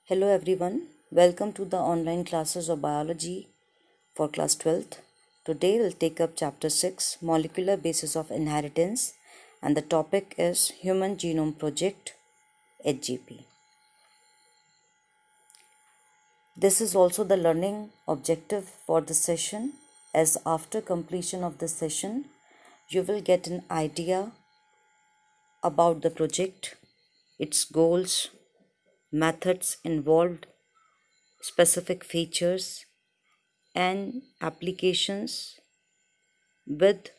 Hello everyone, welcome to the online classes of biology for class 12th. Today we'll take up chapter 6, molecular basis of inheritance, and the topic is Human Genome Project, HGP. This is also the learning objective for the session, as after completion of the session you will get an idea about the project, its goals, methods involved, specific features and applications with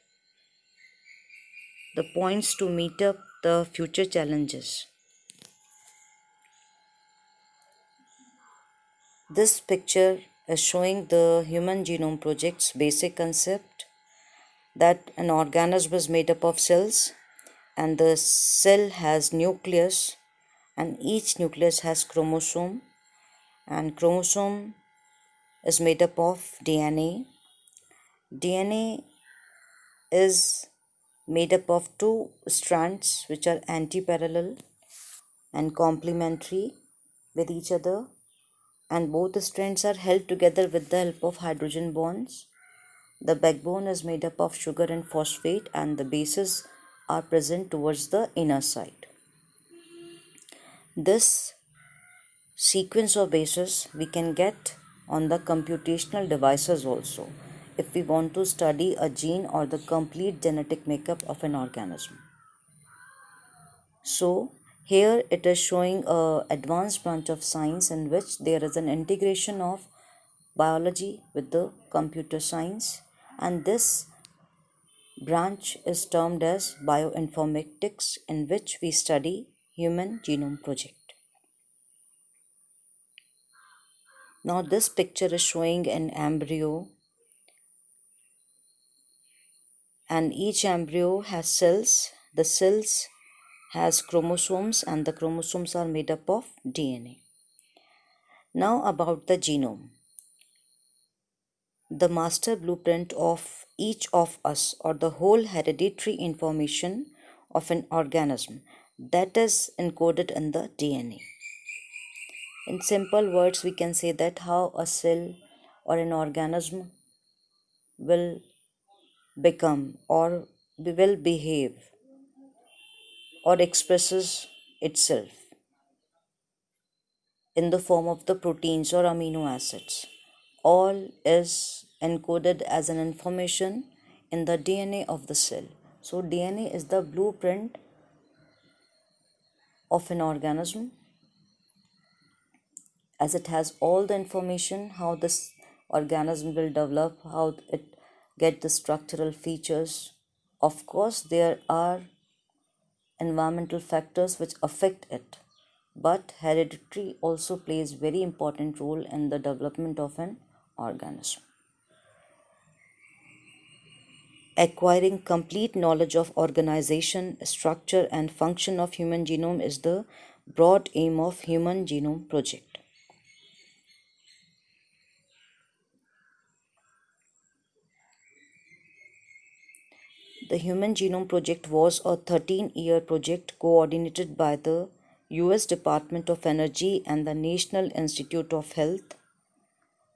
the points to meet up the future challenges. This picture is showing the Human Genome Project's basic concept that an organism is made up of cells and the cell has nucleus and each nucleus has chromosome and chromosome is made up of DNA. DNA is made up of two strands which are antiparallel and complementary with each other, and both the strands are held together with the help of hydrogen bonds. The backbone is made up of sugar and phosphate and the bases are present towards the inner side. This sequence of bases we can get on the computational devices also if we want to study a gene or the complete genetic makeup of an organism. So here it is showing a advanced branch of science in which there is an integration of biology with the computer science, and this branch is termed as bioinformatics, in which we study Human Genome Project. Now this picture is showing an embryo, and each embryo has cells. The cells has chromosomes and the chromosomes are made up of DNA. Now about the genome. The master blueprint of each of us or the whole hereditary information of an organism that is encoded in the DNA. In simple words, we can say that how a cell or an organism will become or will behave or expresses itself in the form of the proteins or amino acids. All is encoded as an information in the DNA of the cell. So DNA is the blueprint of an organism, as it has all the information how this organism will develop, how it get the structural features. Of course, there are environmental factors which affect it, but heredity also plays very important role in the development of an organism. Acquiring complete knowledge of organization, structure and function of human genome is the broad aim of Human Genome Project. The Human Genome Project was a 13-year project coordinated by the US Department of Energy and the National Institute of Health.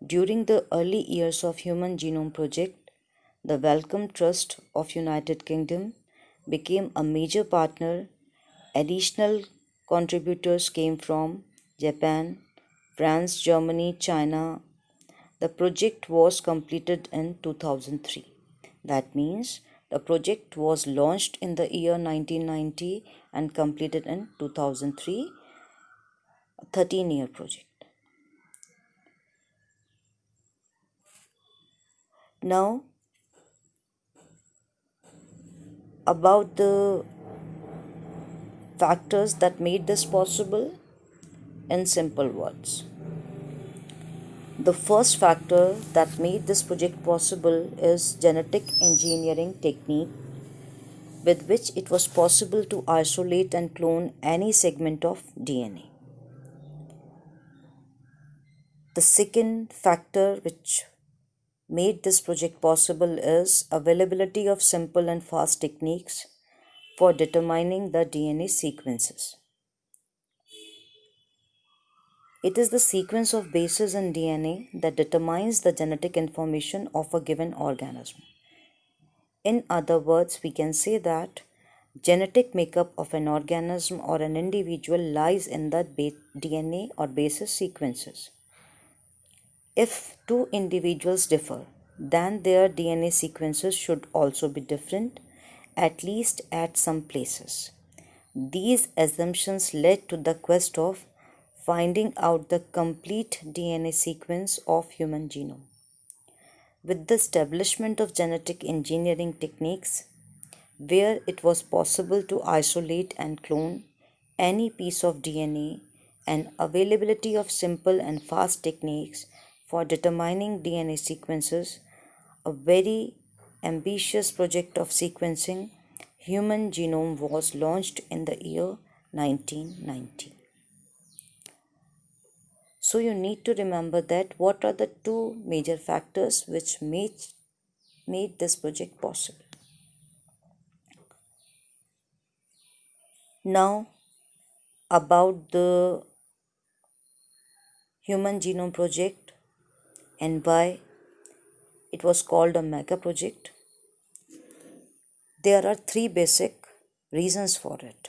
During the early years of Human Genome Project, the Wellcome Trust of United Kingdom became a major partner. Additional contributors came from Japan, France, Germany, China. The project was completed in 2003. That means the project was launched in the year 1990 and completed in 2003, a 13-year project. Now, about the factors that made this possible in simple words. The first factor that made this project possible is genetic engineering technique, with which it was possible to isolate and clone any segment of DNA. The second factor which made this project possible is availability of simple and fast techniques for determining the DNA sequences. It is the sequence of bases in DNA that determines the genetic information of a given organism. In other words, we can say that genetic makeup of an organism or an individual lies in the DNA or basis sequences. If two individuals differ, then their DNA sequences should also be different, at least at some places. These assumptions led to the quest of finding out the complete DNA sequence of human genome. With the establishment of genetic engineering techniques, where it was possible to isolate and clone any piece of DNA, and availability of simple and fast techniques for determining DNA sequences, a very ambitious project of sequencing human genome was launched in the year 1990. So you need to remember that what are the two major factors which made this project possible. Now about the Human Genome Project and why it was called a mega project. There are three basic reasons for it.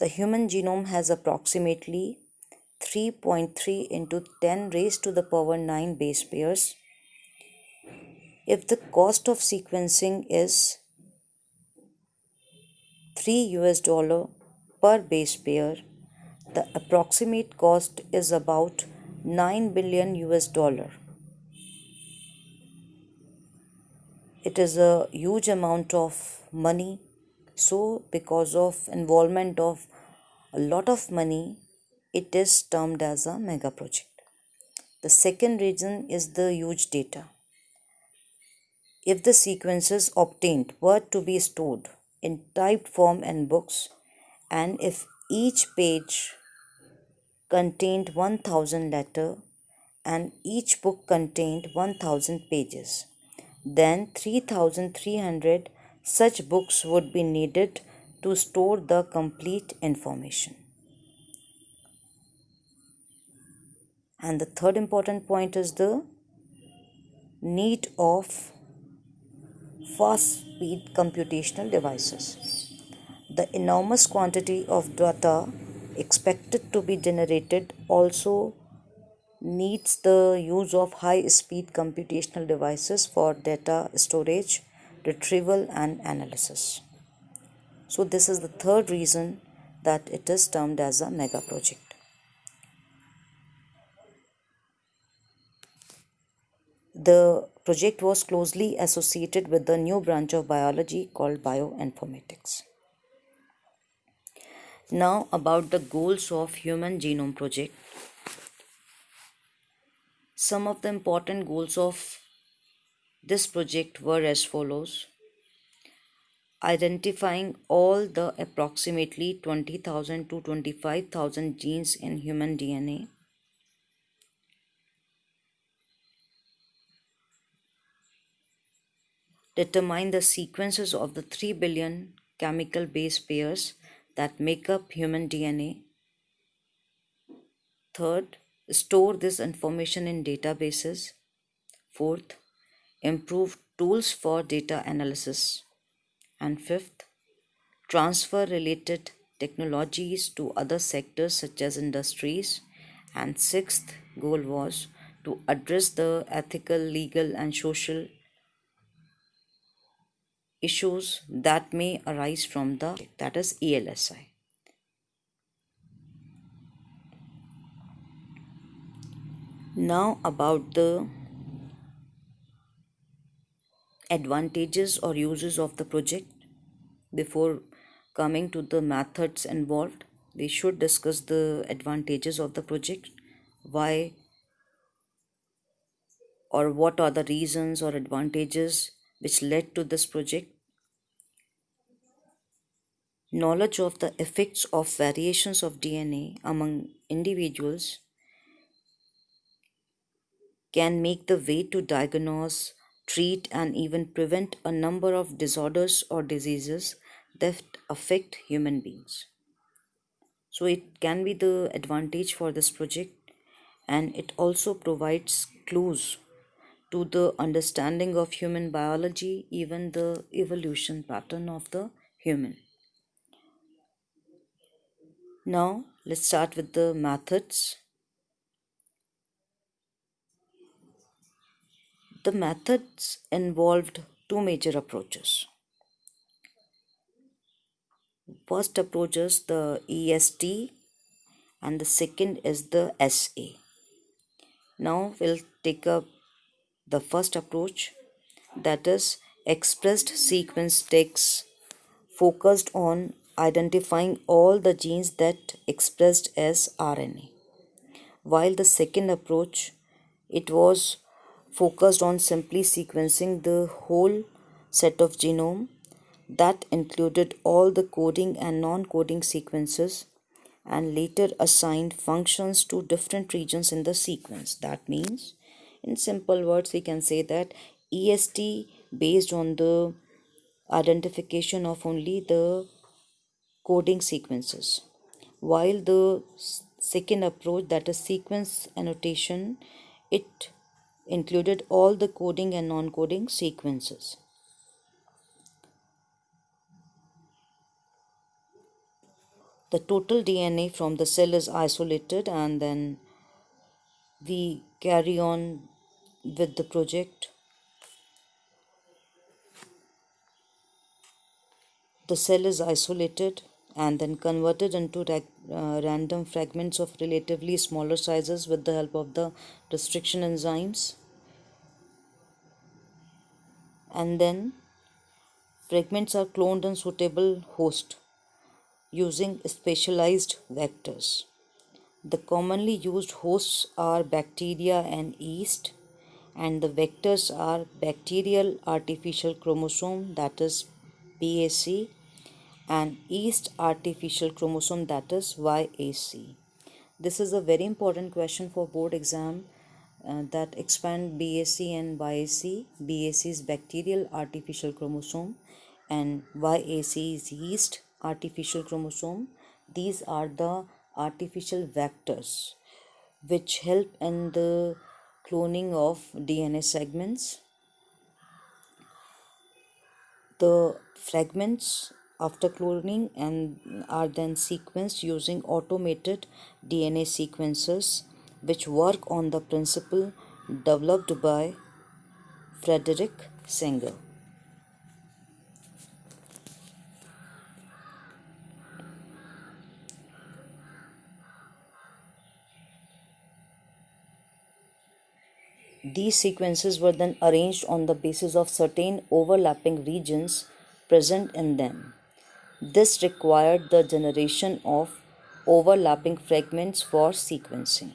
The human genome has approximately 3.3 into 10 raised to the power 9 base pairs. If the cost of sequencing is $3 per base pair, the approximate cost is about 9 billion US dollar. It is a huge amount of money. So, because of involvement of a lot of money, it is termed as a mega project. The second reason is the huge data. If the sequences obtained were to be stored in typed form in books, and if each page contained 1000 letters and each book contained 1000 pages, then 3300 such books would be needed to store the complete information. And the third important point is the need of fast speed computational devices. The enormous quantity of data expected to be generated also needs the use of high speed computational devices for data storage, retrieval, and analysis. So, this is the third reason that it is termed as a mega project. The project was closely associated with the new branch of biology called bioinformatics. Now, about the goals of Human Genome Project. Some of the important goals of this project were as follows: identifying all the approximately 20,000 to 25,000 genes in human DNA, determine the sequences of the 3 billion chemical base pairs that make up human DNA. Third, store this information in databases. Fourth, improve tools for data analysis. And fifth, transfer related technologies to other sectors such as industries. And sixth goal was to address the ethical, legal, and social issues that may arise from that is ELSI. Now about the advantages or uses of the project. Before coming to the methods involved, we should discuss the advantages of the project. Why or what are the reasons or advantages which led to this project? Knowledge of the effects of variations of DNA among individuals can make the way to diagnose, treat, and even prevent a number of disorders or diseases that affect human beings. So it can be the advantage for this project, and it also provides clues to the understanding of human biology, even the evolution pattern of the human. Now let's start with the methods. The methods involved two major approaches. First approach is the EST and the second is the SA. Now we'll take up the first approach, that is expressed sequence text, focused on identifying all the genes that expressed as RNA. While the second approach, it was focused on simply sequencing the whole set of genome that included all the coding and non-coding sequences and later assigned functions to different regions in the sequence. That means, in simple words, we can say that EST based on the identification of only the coding sequences, while the second approach, that is sequence annotation, it included all the coding and non-coding sequences. The total DNA from the cell is isolated, and then we carry on with the project. The cell is isolated and then converted into random fragments of relatively smaller sizes with the help of the restriction enzymes. And then fragments are cloned in suitable host using specialized vectors. The commonly used hosts are bacteria and yeast, and the vectors are bacterial artificial chromosome, that is BAC, and yeast artificial chromosome, that is YAC. This is a very important question for board exam, that expand BAC and YAC. BAC is bacterial artificial chromosome and YAC is yeast artificial chromosome. These are the artificial vectors which help in the cloning of DNA segments. The fragments after cloning and are then sequenced using automated DNA sequencers which work on the principle developed by Frederick Sanger. These sequences were then arranged on the basis of certain overlapping regions present in them. This required the generation of overlapping fragments for sequencing.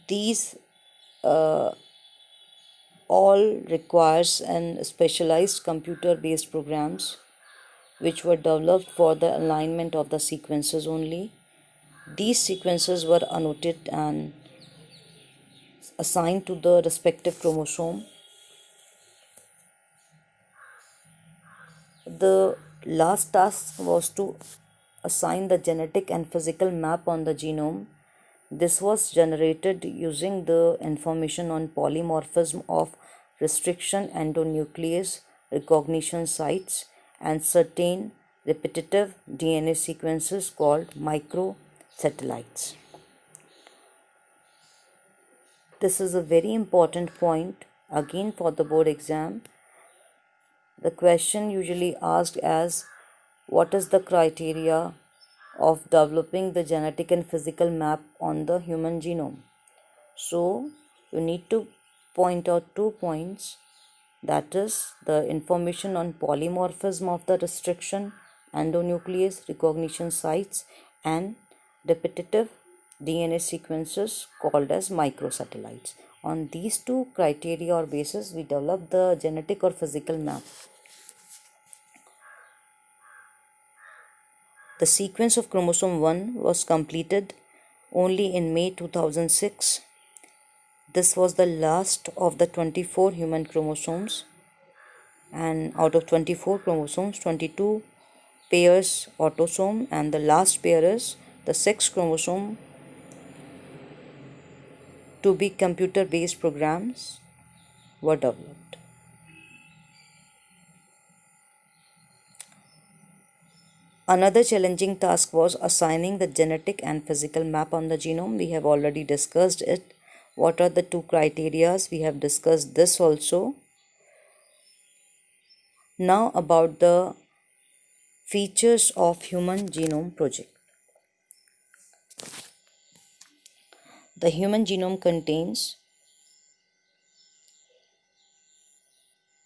These all requires an specialized computer-based programs which were developed for the alignment of the sequences only. These sequences were annotated and assigned to the respective chromosome. The last task was to assign the genetic and physical map on the genome. This was generated using the information on polymorphism of restriction endonuclease recognition sites and certain repetitive DNA sequences called microsatellites. This is a very important point again for the board exam. The question usually asked as, what is the criteria of developing the genetic and physical map on the human genome? So you need to point out 2 points, that is the information on polymorphism of the restriction endonuclease recognition sites and repetitive DNA sequences called as microsatellites. On these two criteria or basis, we develop the genetic or physical map. The sequence of chromosome 1 was completed only in May 2006. This was the last of the 24 human chromosomes. and out of 24 chromosomes, 22 pairs autosome, and the last pair is the 6 chromosome to be computer-based programs were developed. Another challenging task was assigning the genetic and physical map on the genome. We have already discussed it. What are the two criteria? We have discussed this also. Now about the features of Human Genome Project. The human genome contains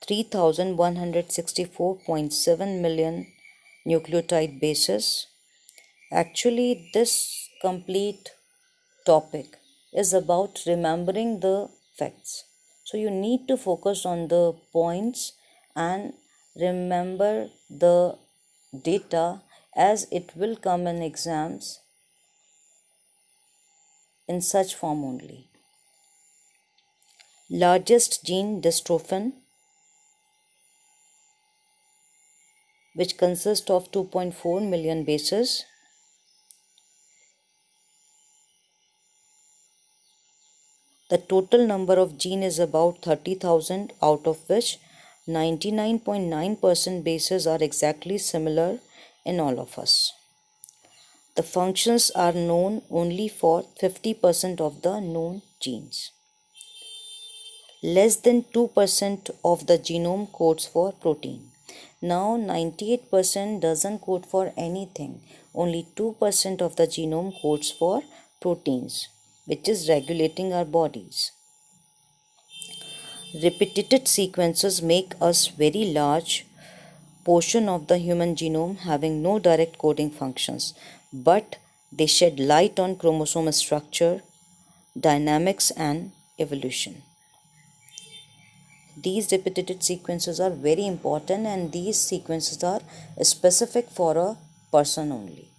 3164.7 million nucleotide bases. Actually, this complete topic is about remembering the facts. So you need to focus on the points and remember the data, as it will come in exams in such form only. Largest gene dystrophin, which consists of 2.4 million bases. The total number of genes is about 30,000, out of which 99.9% bases are exactly similar in all of us. The functions are known only for 50% of the known genes. Less than 2% of the genome codes for protein. Now 98% doesn't code for anything. Only 2% of the genome codes for proteins, which is regulating our bodies. Repeated sequences make us very large portion of the human genome having no direct coding functions, but they shed light on chromosome structure, dynamics and evolution. These repeated sequences are very important, and these sequences are specific for a person only.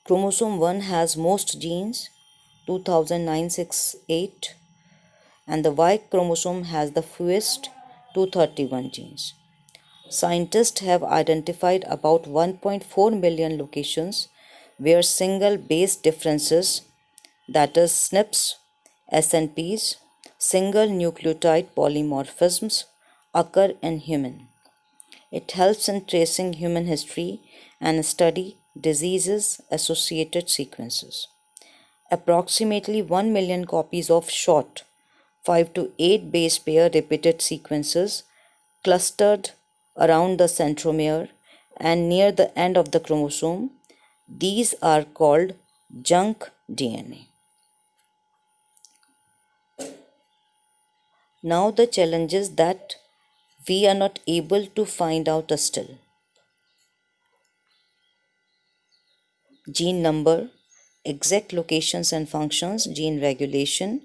Chromosome 1 has most genes, 2968, and the Y chromosome has the fewest, 231 genes. Scientists have identified about 1.4 million locations where single base differences, that is SNPs, SNPs, single nucleotide polymorphisms, occur in human. It helps in tracing human history and study diseases associated sequences. Approximately 1 million copies of short 5 to 8 base pair repeated sequences clustered around the centromere and near the end of the chromosome. These are called junk DNA. Now the challenge is that we are not able to find out still. Gene number, exact locations and functions, gene regulation,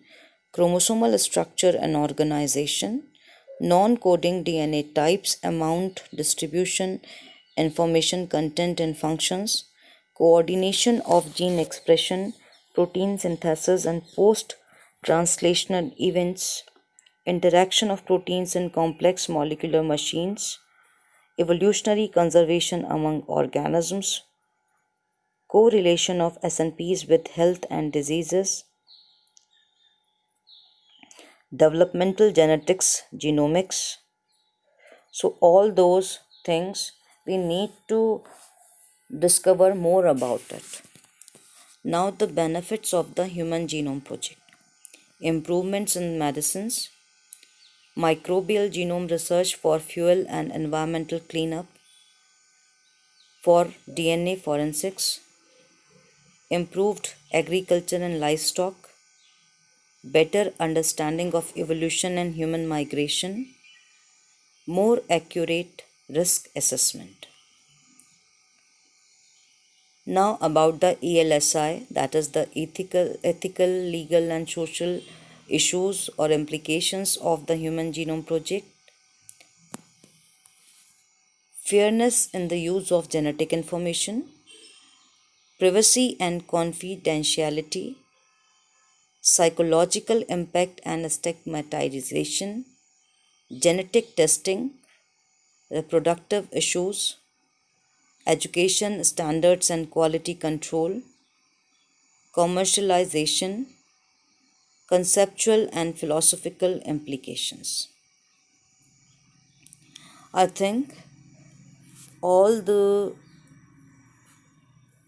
chromosomal structure and organization, non-coding DNA types, amount, distribution, information content and functions, coordination of gene expression, protein synthesis and post-translational events, interaction of proteins in complex molecular machines, evolutionary conservation among organisms, correlation of SNPs with health and diseases, developmental genetics, genomics. So all those things we need to discover more about it. Now the benefits of the Human Genome Project. Improvements in medicines, microbial genome research for fuel and environmental cleanup, for DNA forensics, improved agriculture and livestock, better understanding of evolution and human migration, more accurate risk assessment. Now about the ELSI, that is the ethical, legal and social issues or implications of the Human Genome Project. Fairness in the use of genetic information, privacy and confidentiality, psychological impact and stigmatization, genetic testing, reproductive issues, education standards and quality control, commercialization, conceptual and philosophical implications. I think all the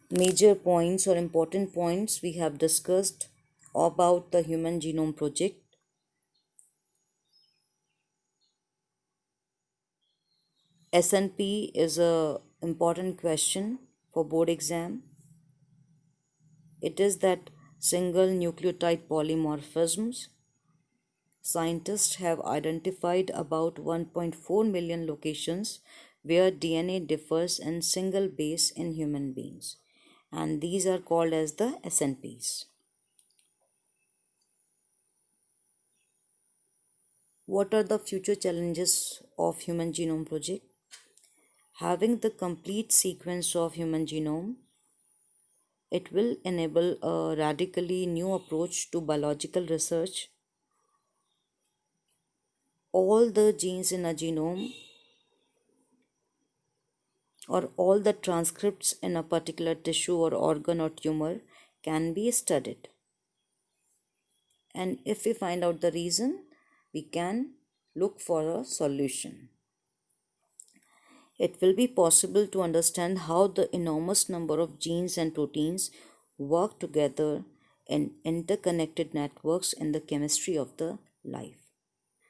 major points or important points we have discussed about the Human Genome Project. SNP is a important question for board exam. It is that single nucleotide polymorphisms. Scientists have identified about 1.4 million locations where DNA differs in single base in human beings, and these are called as the SNPs. What are the future challenges of Human Genome Project? Having the complete sequence of human genome, it will enable a radically new approach to biological research. All the genes in a genome or all the transcripts in a particular tissue or organ or tumor can be studied. And if we find out the reason, we can look for a solution. It will be possible to understand how the enormous number of genes and proteins work together in interconnected networks in the chemistry of the life.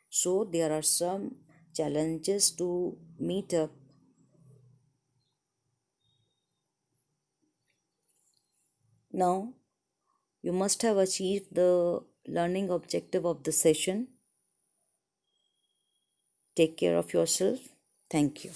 So there are some challenges to meet up. Now, you must have achieved the learning objective of the session. Take care of yourself. Thank you.